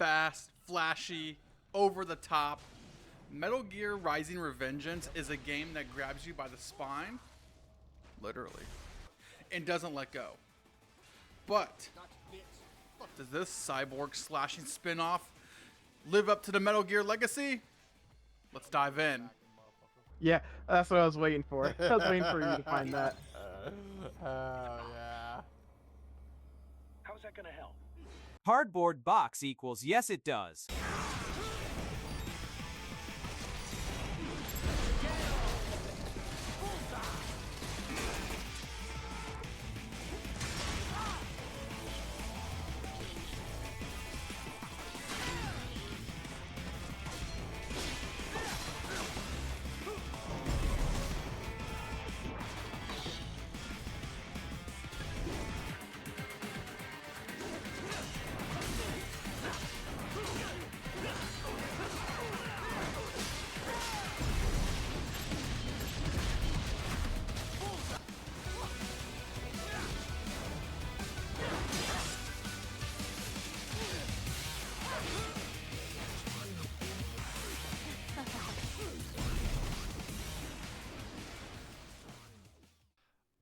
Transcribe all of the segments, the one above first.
fast, flashy, over the top. Metal Gear Rising: Revengeance is a game that grabs you by the spine, literally, and doesn't let go. But does this cyborg slashing spin-off live up to the Metal Gear legacy? Let's dive in. Yeah, that's what I was waiting for. I was waiting for you to find that. Oh yeah. How's that gonna help? Cardboard box equals yes it does.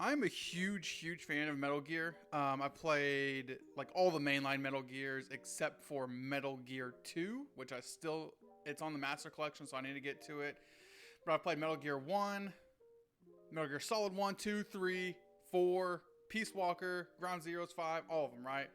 I'm a huge fan of Metal Gear. I played like all the mainline Metal Gears except for Metal Gear 2, which it's on the Master Collection, so I need to get to it. But I played Metal Gear 1, Metal Gear Solid 1, 2, 3, 4, Peace Walker, Ground Zeroes 5, all of them, right?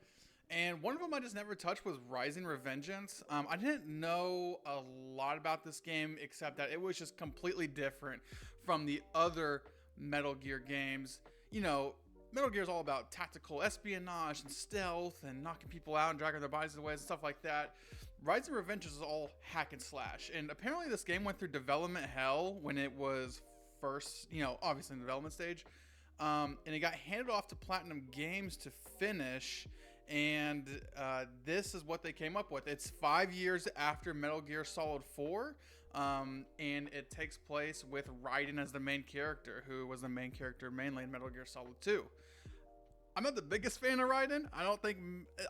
And one of them I just never touched was Rising Revengeance. I didn't know a lot about this game except that it was just completely different from the other Metal Gear games. You know, Metal Gear is all about tactical espionage and stealth and knocking people out and dragging their bodies away and stuff like that. Rising Revengeance is all hack and slash. And apparently this game went through development hell when it was first, obviously in the development stage. And it got handed off to Platinum Games to finish. And this is what they came up with. It's 5 years after Metal Gear Solid 4, and it takes place with Raiden as the main character, who was the main character mainly in Metal Gear Solid 2. I'm not the biggest fan of Raiden. I don't think,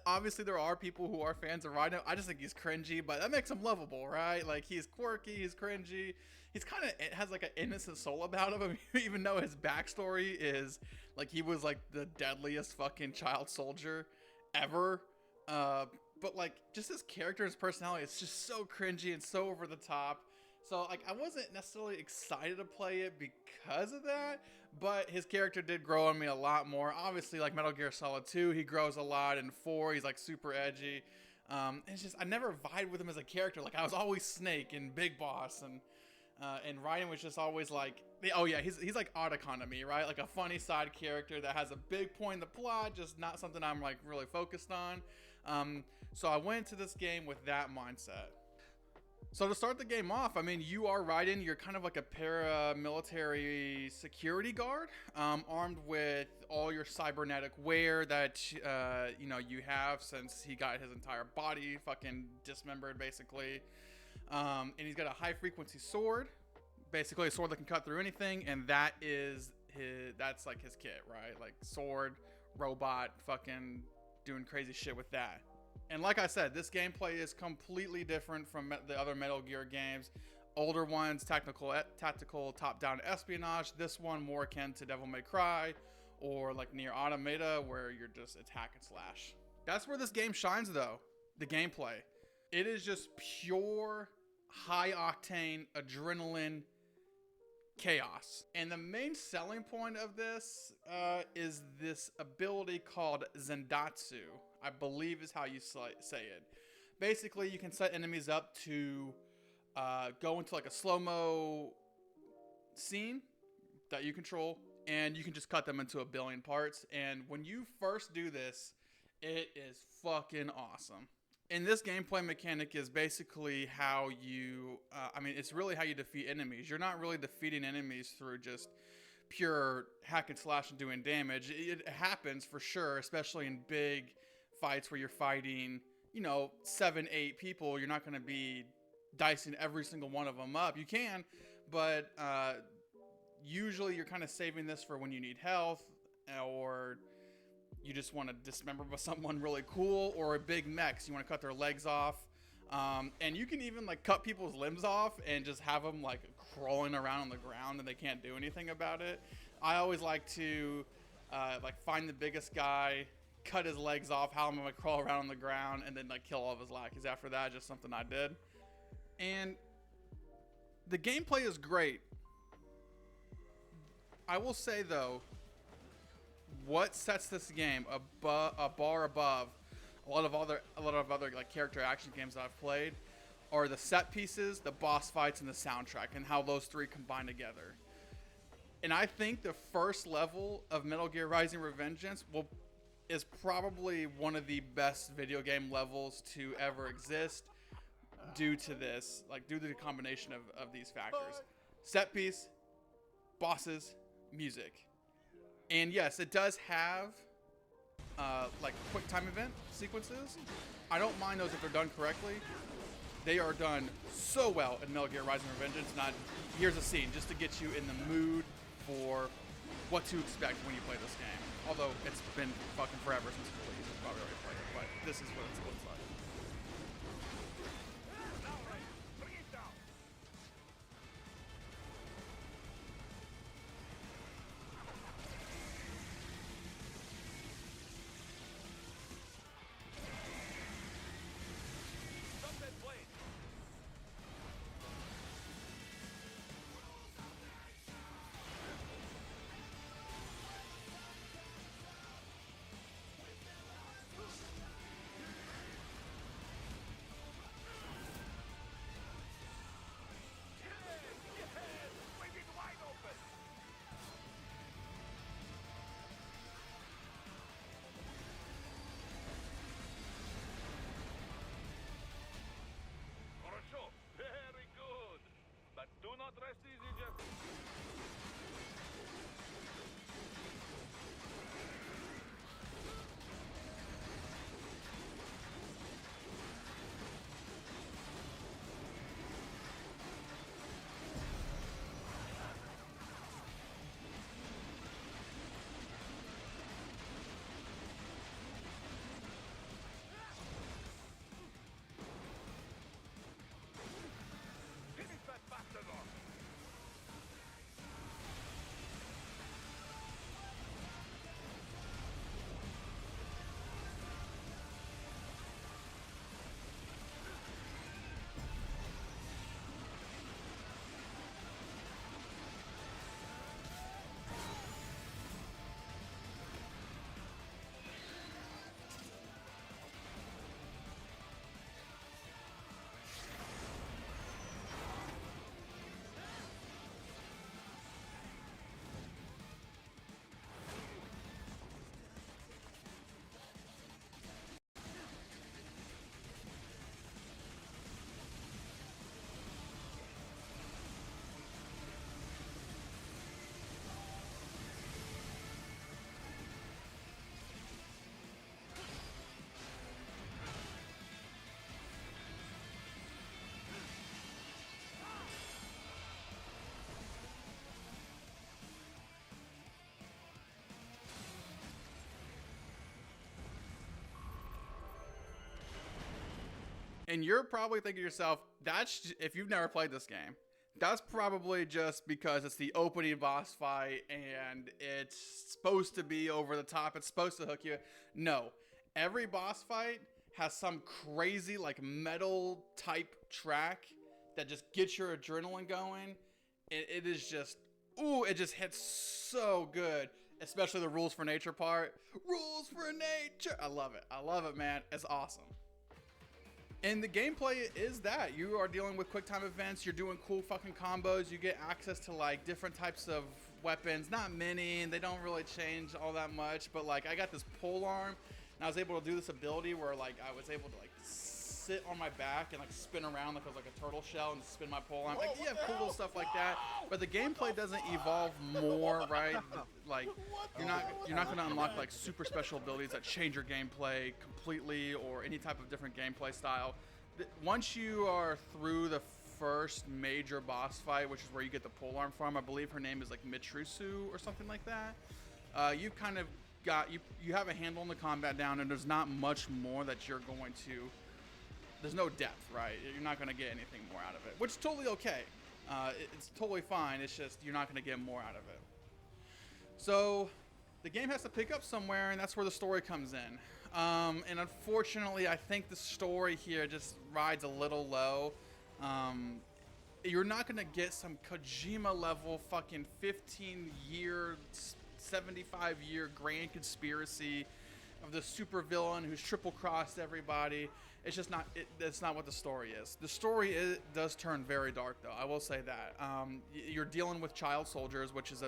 obviously there are people who are fans of Raiden. I just think he's cringy, but that makes him lovable, right? Like, he's quirky, he's cringy. He's kind of, has like an innocent soul about him, even though his backstory is, like, he was like the deadliest fucking child soldier ever. But like, just his character and his personality, it's just so cringy and so over the top. So like, I wasn't necessarily excited to play it because of that, but his character did grow on me a lot more. Obviously, like Metal Gear Solid 2, he grows a lot. In 4, he's like super edgy. It's just, I never vibed with him as a character. Like, I was always Snake and Big Boss, and Raiden was just always like, oh yeah, he's like Otacon to me, right? Like a funny side character that has a big point in the plot, just not something I'm like really focused on. So I went into this game with that mindset. So to start the game off, I mean, you are Raiden. You're kind of like a paramilitary security guard, armed with all your cybernetic wear that you have, since he got his entire body fucking dismembered, basically. And he's got a high frequency sword, basically a sword that can cut through anything, and that's like his kit, right? Like sword, robot, fucking doing crazy shit with that. And like I said, this gameplay is completely different from the other Metal Gear games. Older ones, tactical top-down espionage. This one more akin to Devil May Cry or like Nier Automata, where it's hack and slash. That's where this game shines though, the gameplay. It is just pure high-octane adrenaline chaos. And the main selling point of this is this ability called Zendatsu, I believe is how you say it. Basically, you can set enemies up to go into like a slow-mo scene that you control, and you can just cut them into a billion parts. And when you first do this, it is fucking awesome. And this gameplay mechanic is basically how it's really how you defeat enemies. You're not really defeating enemies through just pure hack and slash and doing damage. It happens for sure, especially in big fights where you're fighting, 7, 8 people. You're not going to be dicing every single one of them up. You can, but usually you're kind of saving this for when you need health, or you just want to dismember someone really cool, or a big mechs, you want to cut their legs off. And you can even like cut people's limbs off and just have them like crawling around on the ground and they can't do anything about it. I always like to like find the biggest guy, cut his legs off, have him like crawl around on the ground, and then like kill all of his lackeys after that. Just something I did. And the gameplay is great. I will say though, what sets this game a bar above a lot of other like character action games that I've played are the set pieces, the boss fights, and the soundtrack, and how those three combine together. And I think the first level of Metal Gear Rising: Revengeance is probably one of the best video game levels to ever exist due to this, like due to the combination of these factors: set piece, bosses, music. And yes, it does have like quick time event sequences. I don't mind those if they're done correctly. They are done so well in Metal Gear Rising: Revengeance. Here's a scene just to get you in the mood for what to expect when you play this game. Although it's been fucking forever since you've probably already played it, but this is what it looks like. And you're probably thinking to yourself, if you've never played this game, that's probably just because it's the opening boss fight and it's supposed to be over the top. It's supposed to hook you. No, every boss fight has some crazy like metal type track that just gets your adrenaline going. It is just, ooh, it just hits so good. Especially the rules for nature part. Rules for nature. I love it, man. It's awesome. And the gameplay is that you are dealing with quick time events. You're doing cool fucking combos. You get access to like different types of weapons. Not many, and they don't really change all that much. But like I got this pole arm, and I was able to do this ability where like I was able to like sit on my back and like spin around like I was like a turtle shell and spin my pole arm. Like you have cool little stuff like that. But the gameplay doesn't evolve more, right? Like you're not gonna unlock like super special abilities that change your gameplay completely or any type of different gameplay style. Once you are through the first major boss fight, which is where you get the pole arm from, I believe her name is like Mitrusu or something like that. You've kind of you have a handle on the combat down, and there's not much more that you're going to. There's no depth, right? You're not going to get anything more out of it, which is totally okay. It's totally fine. It's just you're not going to get more out of it. So the game has to pick up somewhere, and that's where the story comes in. And unfortunately, I think the story here just rides a little low. You're not going to get some Kojima level fucking 15-year, 75-year grand conspiracy of the supervillain who's triple-crossed everybody. It's just not. That's not what the story is. The story does turn very dark, though. I will say that. You're dealing with child soldiers, which is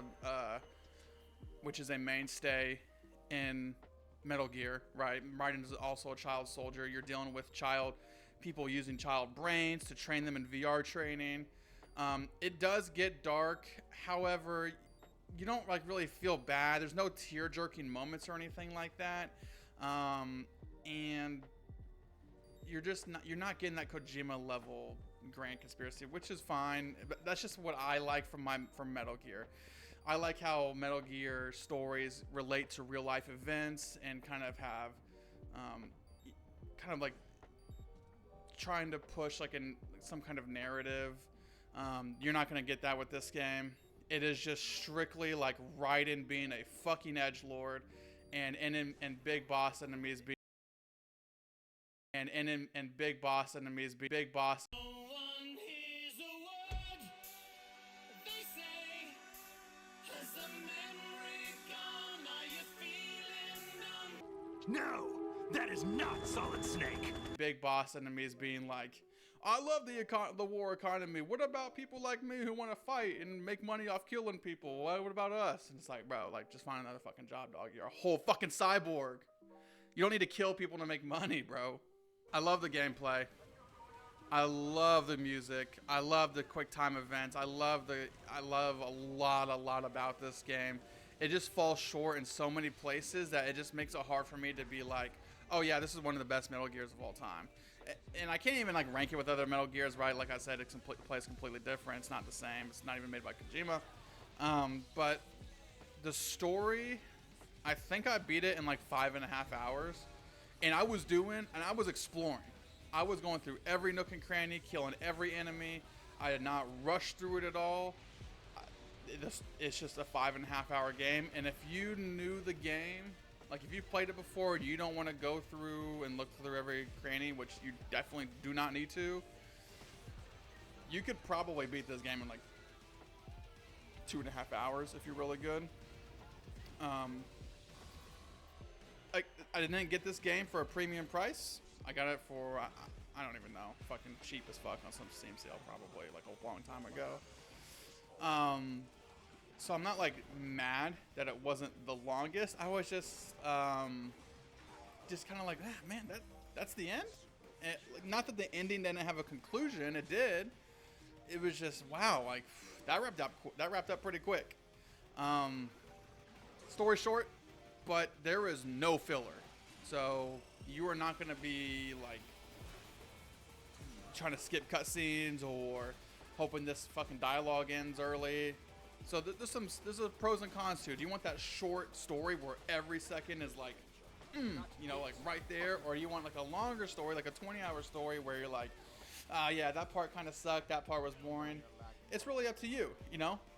a mainstay in Metal Gear, right? Raiden is also a child soldier. You're dealing with people using child brains to train them in VR training. It does get dark. However, you don't like really feel bad. There's no tear-jerking moments or anything like that. And you're not getting that Kojima level grand conspiracy, which is fine. But that's just what I like from Metal Gear. I like how Metal Gear stories relate to real life events and kind of have, like trying to push like some kind of narrative. You're not gonna get that with this game. It is just strictly like Raiden being a fucking edgelord, and big boss enemies being big boss. No, that is not Solid Snake. Big boss enemies being like, I love the war economy. What about people like me who want to fight and make money off killing people? What about us? And it's like, bro, like just find another fucking job, dog. You're a whole fucking cyborg. You don't need to kill people to make money, bro. I love the gameplay. I love the music. I love the quick time events. I love a lot about this game. It just falls short in so many places that it just makes it hard for me to be like, oh yeah, this is one of the best Metal Gears of all time. And I can't even like rank it with other Metal Gears, right? Like I said, it plays completely different. It's not the same. It's not even made by Kojima. But the story, I think I beat it in like 5.5 hours. And I was exploring. I was going through every nook and cranny, killing every enemy. I did not rush through it at all. It's just a 5.5 hour game. And if you knew the game, like if you've played it before and you don't want to go through and look through every cranny, which you definitely do not need to, you could probably beat this game in like 2.5 hours if you're really good. I didn't get this game for a premium price. I got it for, I don't even know, fucking cheap as fuck on some Steam sale probably like a long time ago. So I'm not like mad that it wasn't the longest. I was just kind of like, man, that's the end. And, like, not that the ending didn't have a conclusion, it did. It was just wow, like that wrapped up pretty quick. Story short, but there is no filler, so you are not going to be like trying to skip cutscenes or hoping this fucking dialogue ends early. So there's a pros and cons to it. Do you want that short story where every second is like, like right there, or do you want like a longer story, like a 20-hour story where you're like, yeah, that part kind of sucked, that part was boring. It's really up to you,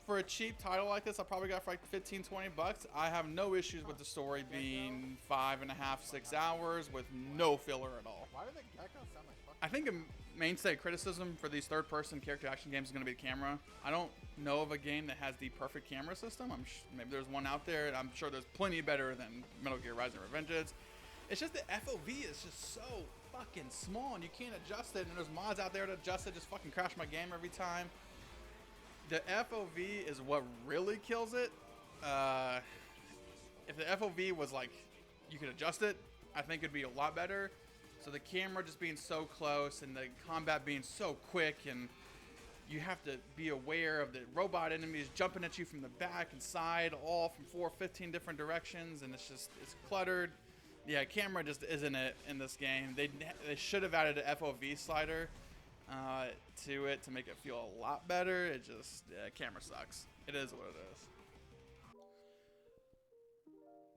For a cheap title like this, I probably got for like 15, 20 bucks. I have no issues with the story being 5.5, 6 hours with no filler at all. Why do the geckos sound like fucking... I think a mainstay criticism for these third-person character action games is going to be the camera. I don't know of a game that has the perfect camera system. Maybe there's one out there, and I'm sure there's plenty better than Metal Gear Rising: Revengeance. It's just the FOV is just so fucking small, and you can't adjust it, and there's mods out there to adjust it. Just fucking crash my game every time. The FOV is what really kills it. If the FOV was like, you could adjust it, I think it'd be a lot better. So the camera just being so close and the combat being so quick, and you have to be aware of the robot enemies jumping at you from the back and side, all from 15 different directions, and it's cluttered. Yeah, camera just isn't it in this game. They should have added an FOV slider to it to make it feel a lot better. It just, camera sucks. It is what it is.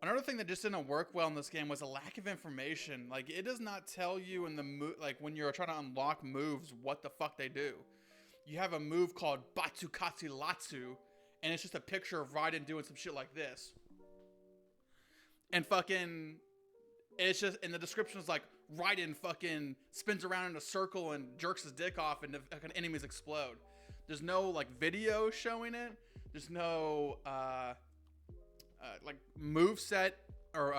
Another thing that just didn't work well in this game was a lack of information. Like, it does not tell you in the like when you're trying to unlock moves what the fuck they do. You have a move called Batsukatsu Latsu, and it's just a picture of Raiden doing some shit like this. And fucking, it's just, in the description is like, Raiden fucking spins around in a circle and jerks his dick off and the fucking enemies explode. There's no, like, video showing it. There's no, like, move set or,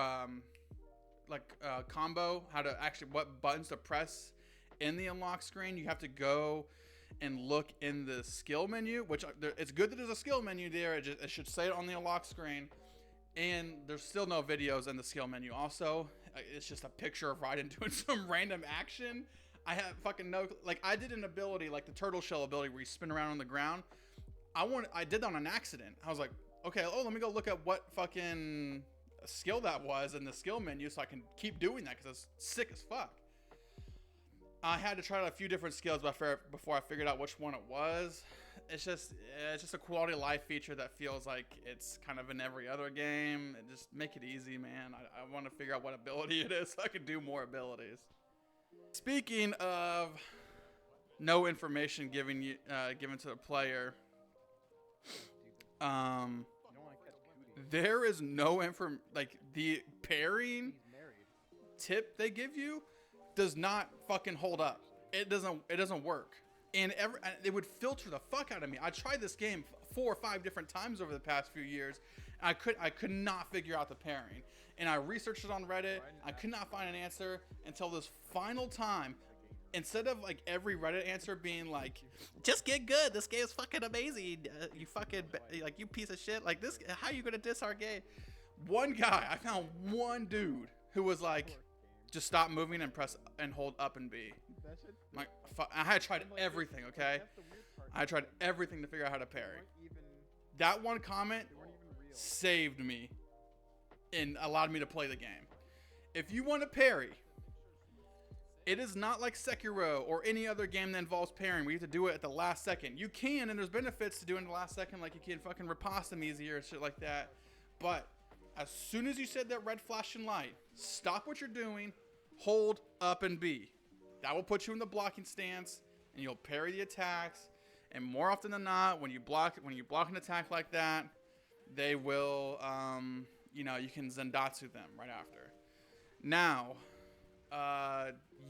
combo, how to actually, what buttons to press in the unlock screen. You have to go and look in the skill menu, which it's good that there's a skill menu there. It should say it on the unlock screen. And there's still no videos in the skill menu. Also, it's just a picture of Raiden doing some random action. I have fucking no, like, I did an ability, like the turtle shell ability where you spin around on the ground. I did that on an accident. I was like, okay, let me go look at what fucking skill that was in the skill menu so I can keep doing that because it's sick as fuck. I had to try out a few different skills before I figured out which one it was. It's just a quality of life feature that feels like it's kind of in every other game. And just make it easy, man. I want to figure out what ability it is so I can do more abilities. Speaking of no information given to the player, there is no like the pairing tip they give you does not fucking hold up. It doesn't work. And it would filter the fuck out of me. I tried this game 4 or 5 different times over the past few years. And I could not figure out the pairing. And I researched it on Reddit. I could not find an answer until this final time. Instead of like every Reddit answer being like, just get good, this game is fucking amazing, you fucking, like, you piece of shit, like, this, how are you gonna diss our game? I found one dude who was like, just stop moving and press and hold up and B. Like, I had tried everything, okay? I tried everything to figure out how to parry. That one comment saved me and allowed me to play the game. If you want to parry, it is not like Sekiro or any other game that involves parrying where you have to do it at the last second. You can, and there's benefits to doing it the last second, like you can fucking riposte them easier and shit like that. But as soon as you said that red flashing light, stop what you're doing, hold up and B. That will put you in the blocking stance, and you'll parry the attacks. And more often than not, when you block an attack like that, they will, you can Zendatsu them right after. Now,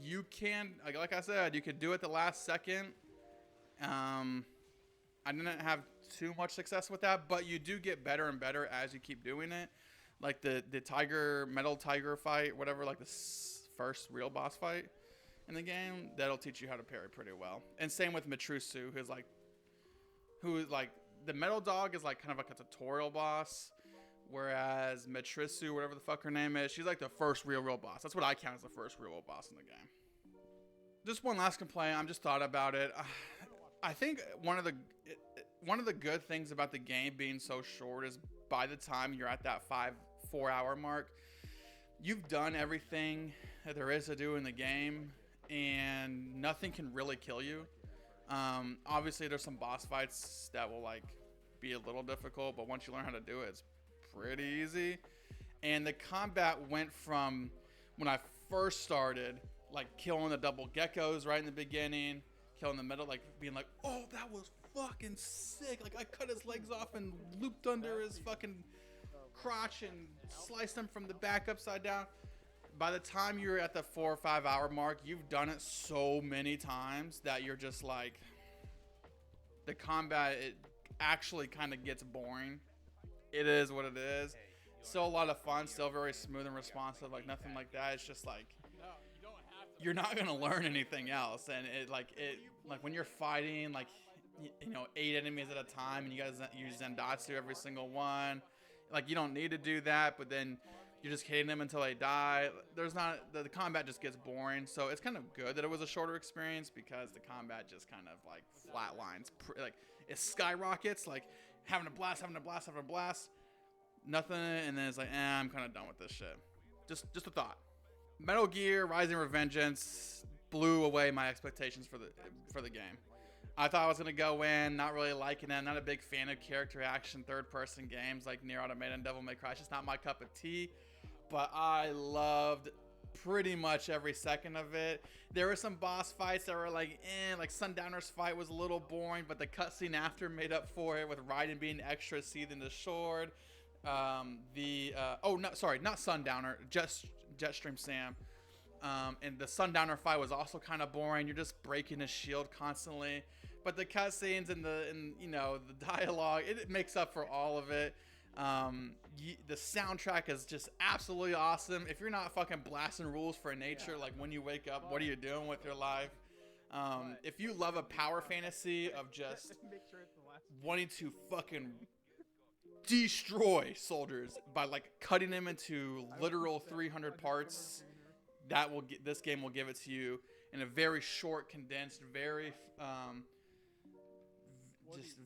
you can, like I said, you could do it the last second. I didn't have too much success with that, but you do get better and better as you keep doing it. Like the metal tiger fight, whatever, like the first real boss fight in the game, that'll teach you how to parry pretty well. And same with Mitrusu, who's like the metal dog is like kind of like a tutorial boss, whereas Mitrusu, whatever the fuck her name is, she's like the first real boss. That's what I count as the first real boss in the game. Just one last complaint. I'm just thought about it. I think one of the good things about the game being so short is by the time you're at that 4 hour mark, you've done everything that there is to do in the game, and nothing can really kill you. Obviously, there's some boss fights that will like be a little difficult, but once you learn how to do it, it's pretty easy. And the combat went from when I first started, like killing the double geckos right in the beginning, killing the metal, like being like, oh, that was fucking sick. Like I cut his legs off and looped under his fucking crotch and sliced him from the back upside down. By the time you're at the 4 or 5 hour mark, you've done it so many times that you're just like, the combat, it actually kind of gets boring. It is what it is. Still a lot of fun, still very smooth and responsive, like nothing like that. It's just like, you're not gonna learn anything else. And it like when you're fighting like 8 enemies at a time and you guys use Zendatsu every single one, like you don't need to do that, but then you're just hitting them until they die. The combat just gets boring. So it's kind of good that it was a shorter experience, because the combat just kind of like flatlines, like it skyrockets, like having a blast, nothing, and then it's like, I'm kind of done with this shit. Just a thought. Metal Gear Rising: Revengeance blew away my expectations for the game. I thought I was gonna go in, not really liking it. I'm not a big fan of character action, third-person games like Nier Automata and Devil May Cry. It's just not my cup of tea. But I loved pretty much every second of it. There were some boss fights that were like, like Sundowner's fight was a little boring, but the cutscene after made up for it with Raiden being extra seething the sword. Not Sundowner, Jetstream Sam. And the Sundowner fight was also kind of boring. You're just breaking his shield constantly. But the cutscenes and the dialogue, it makes up for all of it. The soundtrack is just absolutely awesome. If you're not fucking blasting rules for nature, like when you wake up, what are you doing with your life? If you love a power fantasy of just wanting to fucking destroy soldiers by like cutting them into literal 300 parts, this game will give it to you in a very short, condensed, very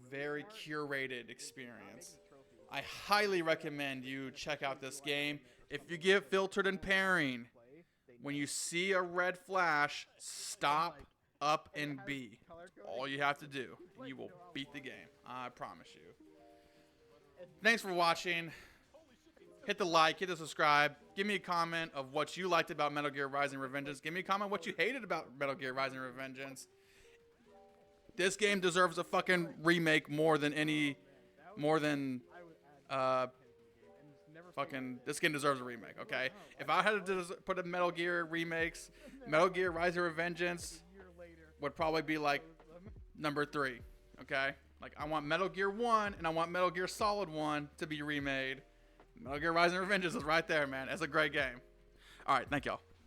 very curated experience. I highly recommend you check out this game. If you get filtered and pairing, when you see a red flash, stop, up, and B. All you have to do. You will beat the game. I promise you. Thanks for watching. Hit the like, hit the subscribe. Give me a comment of what you liked about Metal Gear Rising: Revengeance. Give me a comment what you hated about Metal Gear Rising: Revengeance. This game deserves a fucking remake this game deserves a remake, okay? If I had to put a Metal Gear remakes, Metal Gear Rising: Revengeance would probably be like number 3, okay? Like, I want Metal Gear 1 and I want Metal Gear Solid 1 to be remade. Metal Gear Rising: Revengeance is right there, man. It's a great game. All right, thank y'all.